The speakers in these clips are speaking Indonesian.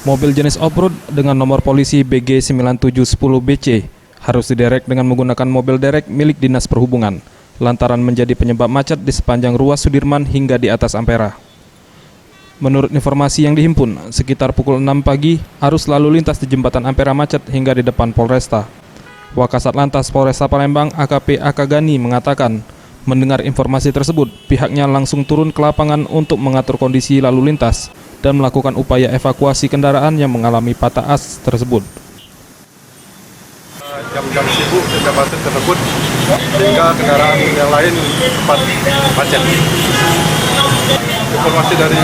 Mobil jenis off-road dengan nomor polisi BG 9710BC harus diderek dengan menggunakan mobil derek milik Dinas Perhubungan, lantaran menjadi penyebab macet di sepanjang ruas Sudirman hingga di atas Ampera. Menurut informasi yang dihimpun, sekitar pukul 6 pagi, arus lalu lintas di Jembatan Ampera macet hingga di depan Polresta. Wakasat Lantas Polresta Palembang AKP Akagani mengatakan, mendengar informasi tersebut, pihaknya langsung turun ke lapangan untuk mengatur kondisi lalu lintas dan melakukan upaya evakuasi kendaraan yang mengalami patah as tersebut. Jam-jam sibuk jembatan tersebut sehingga kendaraan yang lain sempat macet. Informasi dari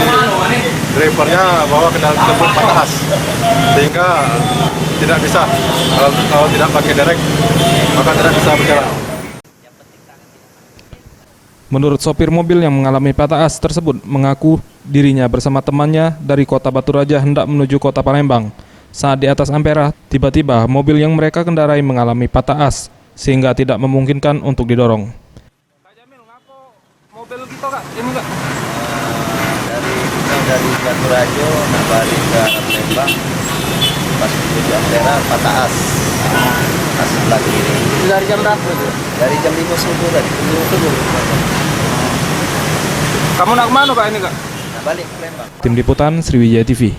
drivernya bahwa kendaraan tersebut patah as sehingga tidak bisa, kalau tidak pakai derek maka tidak bisa berjalan. Menurut sopir mobil yang mengalami patah as tersebut mengaku dirinya bersama temannya dari kota Batu Raja hendak menuju kota Palembang. Saat di atas Ampera, tiba-tiba mobil yang mereka kendarai mengalami patah as sehingga tidak memungkinkan untuk didorong. Kak Jamil, ngapo mobil kita Kak? Ini Kak? Dari Batu Raja nak balik ke Palembang, pas menuju Ampera patah as sebelah kiri. Dari jam berapa itu? Dari jam 5 subuh tadi. Kamu nak kemana Kak ini Kak? Nah, balik ke Palembang. Tim Liputan Sriwijaya TV.